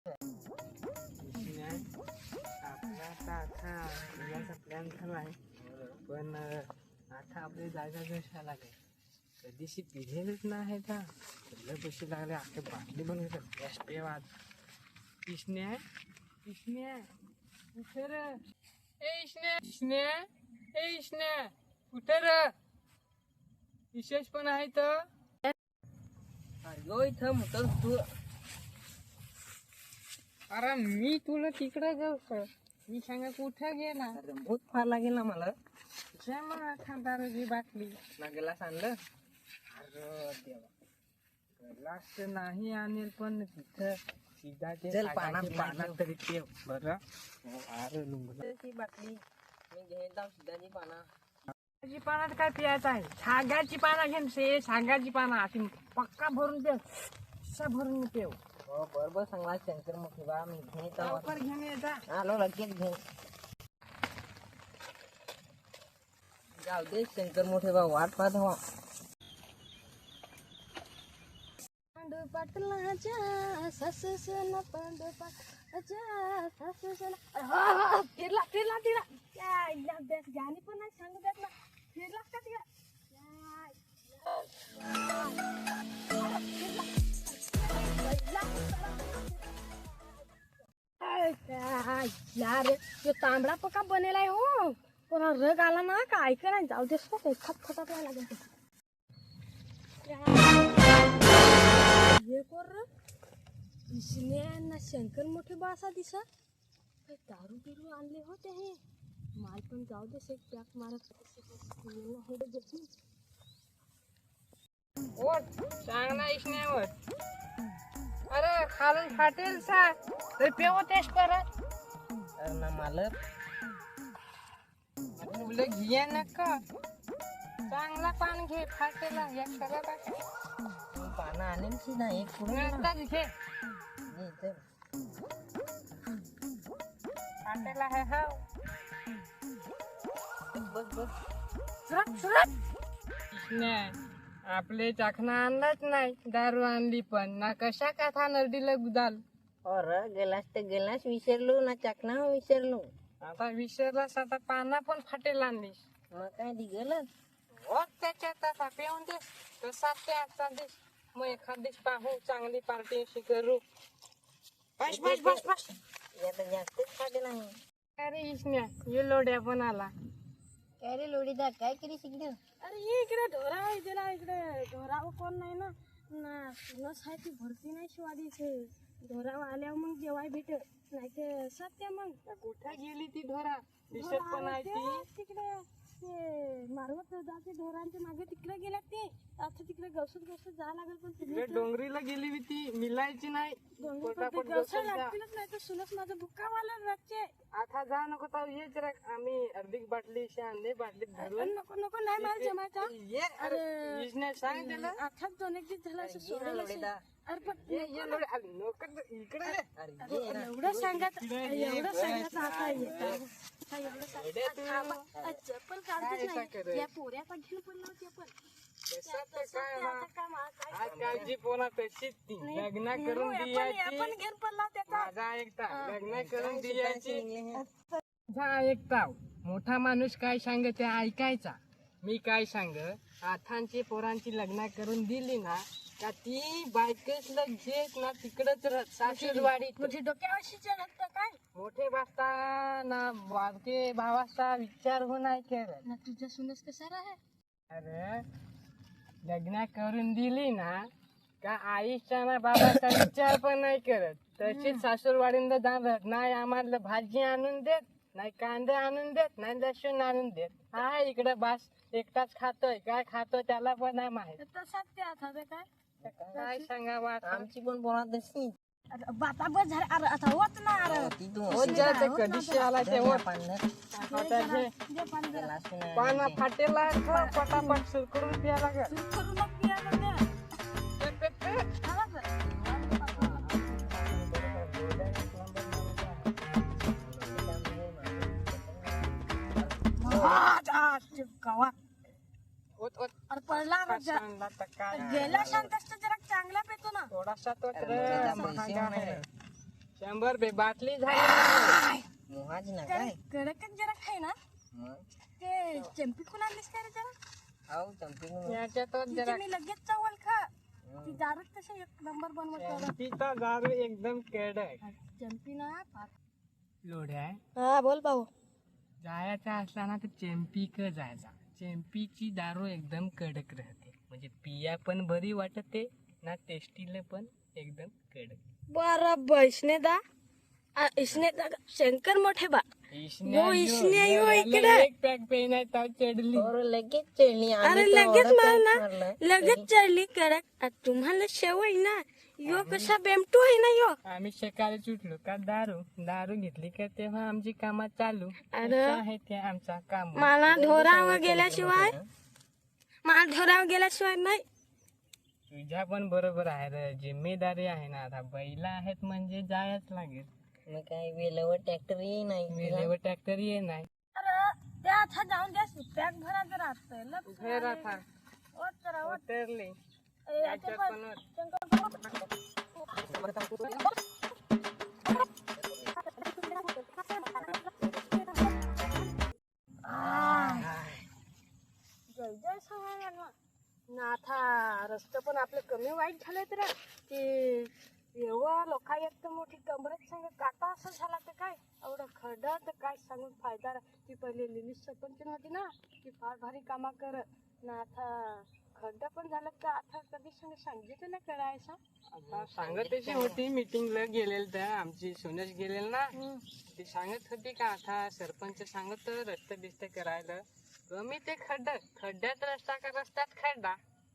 आपला प्लॅन झालाय, पण आता आपली जागा कशाला काय कधीशी पिढेलच नाही का सगळं पैसे लागले. आपल्या बाटली पण गॅस पेवाद इशन्या इशन्या कुठे र इशन्या इशन्या इशन्या कुठे र विशेष पण आहे तर अरे इथं म्हटलं तू. अरे मी तुला तिकडे जाऊ मी सांगा कुठं गेला. अरे बहुत फार लागेल ना मला. मग खांदाराची बाटली लागेला सांगलं. अरे देवा ग्लास नाही आणेल पण तिथं सीधा ते पानात तरी ते बरं. अरे लुंगची बाटली मी घेऊन जाऊ सीधाची पानात काय पियायचं आहे. सागाची पाना घेऊन सागाची पाना अशी पक्का भरून पे भरून पेव. हो बरोबर सांगला शंकर मोठी बा. मी घेऊन येता आलो लगेच घेऊन जाऊ दे. शंकर मोठे बा वाट पाहत हवा. पाटलाच्या सासूसन पंड पाटलाच्या सासूसन फिरला फिरला तिला गाणी पण नाही सांगू देत ना. फिरलास का तिला यार तो तांबडा पक्का बनेला आहे. हो पण रग आला ना का ऐक नाही. जाऊ देस खटखटात लागेल. हे कोर इसने शंकर मोठे बासा दिसा दारू बिरू आणले होते. हे माल पण जाऊ देस एक पॅक मारत सांग ना इसण्यावर. अरे खालून फाटेल सा तर पेवतेस परत. अरे ना मालक तुला घिया नका चांगला पान घे. फाटेला एक सगळं पानं आणेल की नाही एक पुढे घे. फाटेला आहे हा बस बस सुरत सुरत. आपले चाखना आणलाच नाही. दारू आणली पण ना कशा कथा नरडीला गुदाल. अरे गेलास तर गेलास विसरलो ना चाकणा विसरलो. आता विसरलास आता पाना पण फाटेल आणलीस. मग काय दिगलच त्याच्यात आता पेऊन देस कसा त्याचा देस. मग एखाद दिवस पाहू चांगली पार्टी अशी करू. बस बस बस बस आता जास्तच फाटेल आहे. अरे इसन्या ये लोड्या पण आला. काय रे लोडीदार काय केली इकडे. अरे ये इकडे ढोरा आहे त्याला. इकडे ढोरावर कोण नाही ना तुलाच आहे ती भरती नाही शिवाडीचे. ढोरावर आल्यावर मग जेवाय भेटत नाही ते सत्य. मग कुठे गेली ती ढोरा दिसत पण आहे ती तिकडे. ते मारवत जाते ढोरांच्या मागे तिकडे गेल्यात ते. आता तिकडे गवसत जावं लागेल. पण तिकडे डोंगरीला गेली होती मिलायची नाही. लागतीलच नाही तर सुनस माझा बुक्का वाला रातचे. आता जा नको तर येच रे. आम्ही अर्धी बाटली आणली बाटलीत भरून. नको नको नाही मला जमायचा. अरे सांग त्याला आखात दोन एक दिवस झाला असं सोडलं. अरे पण इकडे एवढं सांगत आता येत चप्पल काढतच नाही. या पोऱ्याचा घेऊन पडला होती आपण. आजकालची पोरा तशीच ती लग्न करून द्यायची. माझा ऐकता लग्न करून द्यायची. ऐकता मोठा माणूस काय सांग ते ऐकायचा. मी काय सांग आठांची पोरांची लग्न करून दिली ना का ती बायकसला घेत ना तिकडच सासूरवाडी. तुझी डोक्यावरशी चढत काय मोठे वाजता ना बारके भावाचा विचार हो नाही करत ना. तुझ्या सुनस कसा राहा. अरे लग्न करून दिली ना का आईच्या ना बाबाचा विचार पण नाही करत. तशीच सासूरवाडीला जाणार नाही. आम्हाला भाजी आणून देत नाही कांदे आणून देत नाही लसूण आणून देत. हा इकडे बास एकटाच खातोय. काय खातोय त्याला पण नाही माहित. तसाच ते आता काय काय सांगावा. आमची पण बोला तशी बाता बस झाले. अरे आता होत ना. अरे कधीशी आला ते पाना फाटेला पटापट सुरू करून प्या लागेल. गावात पडला गेला शांत जरा चांगला पेतो ना. थोडासा तो 100 रुपये बाटली झाली. मोहाच ना काय कडकच जरा खाय ना. मग ते चंपी कोण आणलीस काय रे जरा? आऊ चंपिंग याच्यातच तिचे जरा मी लगेच चावल खा. ती दारूच तशी एक नंबर बनवत. चंपीचा दारू एकदम कडक. चंपी ना लोढ्या हा बोल भाऊ. जायचा असला ना तर चेम्पीक जायचा. चेम्पीची दारू एकदम कडक राहते, म्हणजे पिया पण बरी वाटते ना, टेस्टीला पण एकदम कडक. बरोबर इसने दा इसने दा शंकर मोठे बा इसने यो इकडे. एक पॅक पेन आहे तर चढली. और लगेच चढली. अरे लगेच मार लगेच चढली कडक. तुम्हाला शेवय ना यो कसा बेमटू आहे ना यो. आम्ही सकाळी उठलो का दारू घेतली का तेव्हा आमची कामं चालू. अरे आहे ते आमचा काम. मला ढोरावर गेल्याशिवाय नाही. तुझ्या पण बरोबर आहे रे, जिम्मेदारी आहे ना. आता बैला आहेत म्हणजे जायच लागेल. मग काय वेळेवर ट्रॅक्टर येई नाही. वेळेवर ट्रॅक्टर ये नाही. अरे त्या आता जाऊन द्या पॅक भरा जरा घर आता जरा उतरले. ए, याच्यात आता पण वर. जय जय सांगा ना आता रस्ते पण आपले कमी वाईट झाले तर ते एवढं लोका एक तर मोठी कमरच सांग काटा असं झाला तर काय एवढं खड्डा तर काय सांगून फायदा. ती पहिले लिली सरपंच होती ना, ती फार भारी कामा कर ना. आता खड्डा पण झाला तर आता कधी सांगितलं ना करायचं. आता सांगतची होती मीटिंगला गेलेल तर आमची सोनच गेलेल ना, ती सांगत होती का आता सरपंच सांगत रस्ते बिस्ते करायला. कमी ते खड्ड्यात रस्ता का रस्त्यात खड्डा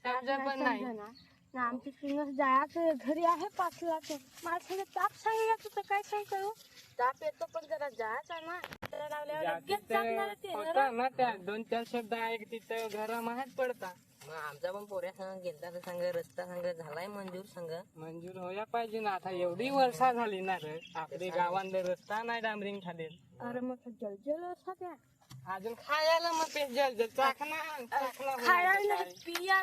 समजा पण नाही ना. आमची सिंगस जायचं घरी आहे 5 लाख. मला सगळं ताप सांगायचं तर काय सांग करू. ताप येतो पण जरा जायचा ना. लगेच जाणार ते होता ना त्या 2-4 शब्द ऐक तिथं घरा माहीत पडता. मग आमचा पण पोऱ्या सांग गेलता तर सांग रस्ता सांग झालाय मंजूर सांग. मंजूर व्हायला पाहिजे ना. आता एवढी वर्षा झाली ना रे, आपले गावांना रस्ता नाही डांबरिंग झाले. अरे मग जलजल असा त्या अजून खायला मग ते जल चाकणा खायला पिया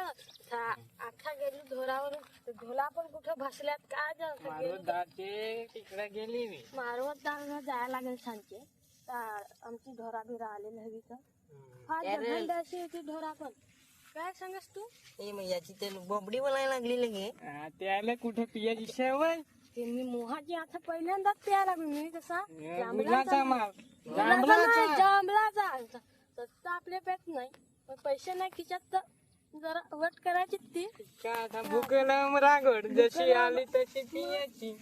आता गेली ढोरावर. ढोला पण कुठं भासल्यात काय मारुदाचे तिकडे गेली मी. मारवत दार जायला लागेल सांगते. आमची ढोरा बिरा आलेली हवी तर फार जबरदस्त अशी होती ढोरा पण. काय सांगस तू. मग याची ते बोबडी बोलायला लागली लगे. त्याला कुठे पियाची सवय. त्यांनी मोहाची आता पहिल्यांदाच प्यायला लागली. मी कसा गुलाचा माल जांभळाचा सत्ता आपल्या पेत नाही पण पैसे नाही खिशात तर जरा वट करायची ती. का आता भूकलम रागड जशी आली तशी पियाची.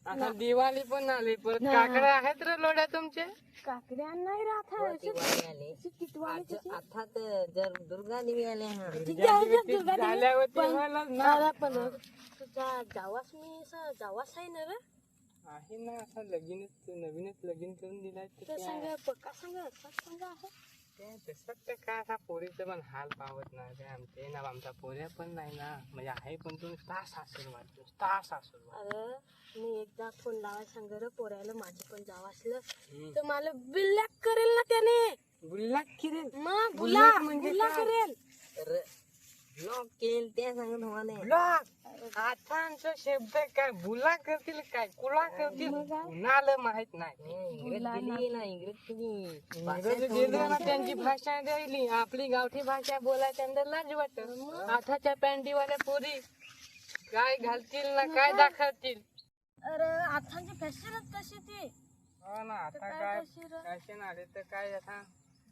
आता दिवाळी पण आली परत. काकडे आहेत रे लोड्या तुमचे. काकड्या नाही राहत आले कितवाली आता तर जर दुर्गा देवी आले झाल्यावर तेव्हाला ना पण तुझा जावास मी जावास आहे ना रे. आहे ना. असं नवीनच लगीन करून दिलाय तर सांग पक्का सांग सांग आहे. तसं तर काय आता पोरीचं पण हाल पावत नाही रे आमचे ना. आमचा पोऱ्या पण नाही ना, म्हणजे आहे पण तू तास आशीर्वाद. अरे मी एकदा फोन लावायला सांग रे पोऱ्याला माझं पण जाव असलं तर मला बिल्लॅक करेल ना त्याने. बुल्लाक किरेल मग बुला करेल. ब्लॉक केल त्या सांगत होवाने. ब्लॉक आतांचा शब्द काय बुला करतील काय कुला करतील कुणाला माहित नाही. इंग्रज गेलं ना त्यांची भाषा द्यायली. आपली गावठी भाषा बोलायच्या अंदर लाज वाटत. आताच्या पॅन्टीवाल्या पोरी काय घालतील ना काय दाखवतील. अरे आताची फॅशनच तशी ती. हो ना. आता काय फॅशन आले तर काय आता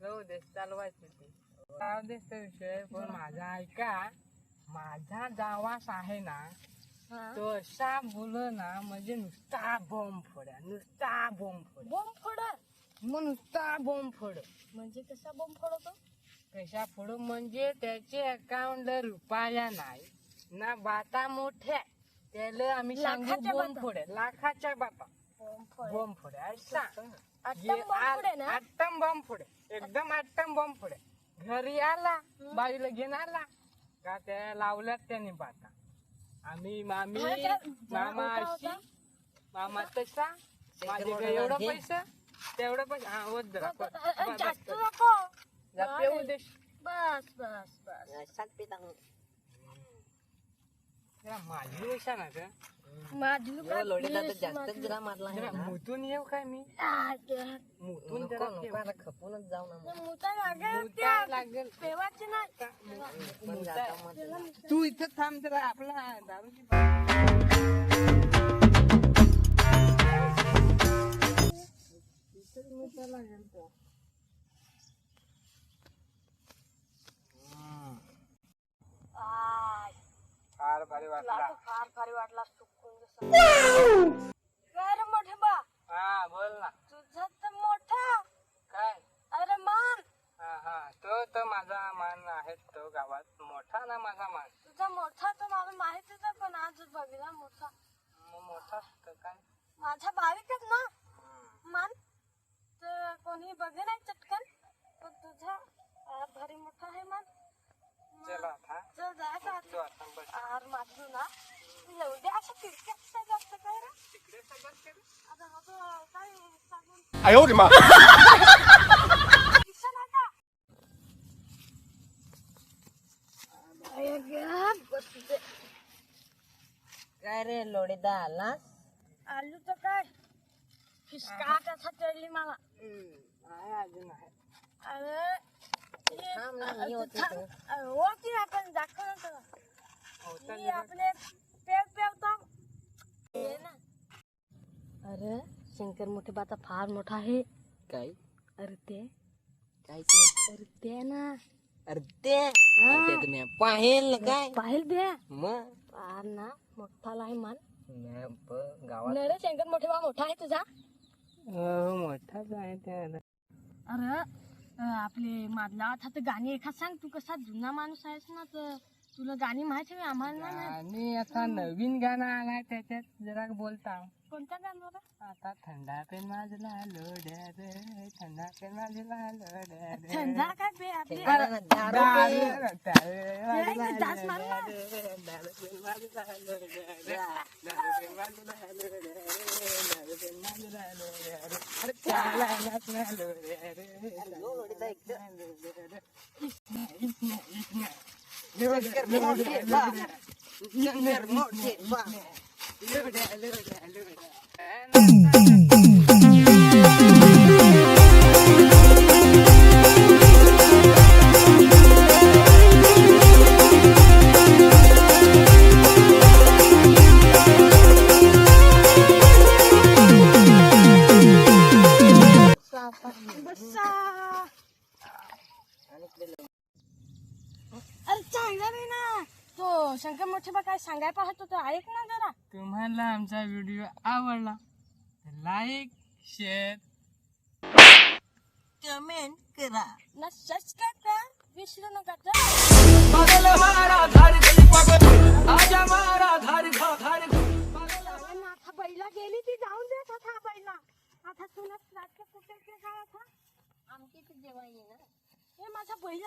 जाऊ दे चालवायची ती. जाऊ देस तो विषय. पण माझा ऐका, माझा जावास आहे ना तो असा बोल ना म्हणजे नुसता बॉम्ब फोड्या मग नुसता बॉम्ब फोड. म्हणजे कसा बॉम्ब फोडतो. कशा फोडू म्हणजे त्याचे अकाउंटला रुपया नाही ना. बाता मोठ्या त्याला आम्ही सांगू बॉम्ब फोड्या. लाखाच्या बाता बॉम्ब फोड्या. असा आटम बॉम्ब फोड्या. एकदम आटम बॉम्ब फोड्या. घरी आला बाईला घेऊन आला का त्या लावल्यात त्यांनी बाता. आम्ही मामी मामा अशी मामा तसा. माझ्याकडे एवढं पैसा तेवढं पैसा. हा होत जरा जास्त नको. उद्देश बस बस बस. माझी वैशा ना का माझी लोडीला तर जास्तच जरा मारला आहे ना. मुतून येऊ काय मी मुतून नको नको आता खपूनच जाऊ ना मग. मुता लागेल मुता लागेल पेवाची नाही पण जाता मग. तू इथं थांब जरा आपला दारूची इथंच मुता लागेल तो. फार भारी वाटला फार भारी वाटला चुकून काय रे मोठे बा हा बोल ना तुझा तर मोठा काय अरे मान हा हा तो माझा मान आहे तो गावात मोठा ना माझा मान तुझा मोठा तर मला माहितीच आहे पण आज बघितला मोठा मोठा तर काय माझा बारीकच ना मान तर कोणी बघे नाही चटकन पण तुझा भारी मोठा आहे मान चला आता चल जायचं तू आता बस आर मारलो ना एवढे असं किरक्यात जास्त काय रे तिकडे सगळं कर. आता माझं काय सांगून 哎呦我的妈！ किस्सा नाही का अरे ग बस तुझे काय रे लोडीदा आलास? आलू तर काय किसका कसा चढली मला आहे अजून आहे अरे थांब ना, मी होती तो. होती आपण दाखव ना तुला मी आपले पेव पेवतो ये ना अरे शंकर मोठे बाता फार मोठा आहे काय अरे ते काय अरे ते ना अरे ते तुम्ही पाहिल काय पाहिल बे मग फार ना मोठा आहे मान म्या गावात नाही रे शंकर मोठे बा मोठा आहे तुझा हो मोठाच आहे त्या अरे आपले मादला आता गाणी एखाद सांग तू कसा जुना माणूस आहेस ना तर तुला गाणी माहिती आहे आम्हाला नाही आणि आता नवीन गाणं आलाय त्याच्यात जरा बोलता कोणत्या गाण्यावर आता थंडा पेन माझला लोड्या रे थंडा पेन माझला लोड्या रे थंडा काय बे आपले डास मार ना. बसा अरे चांगला बे ना तो शंकर मोठे बा काय सांगाय पाहत होतो ऐक ना जरा तुम्हाला आमचा व्हिडिओ आवडला लाईक शेअर कमेंट करा ना सबस्क्राईब कर विसरू नका आता बैला गेली ती जाऊन देत आता बैला आता तुला रात्र कुठे काय आता आमची जेव्हा येणार हे माझा बैला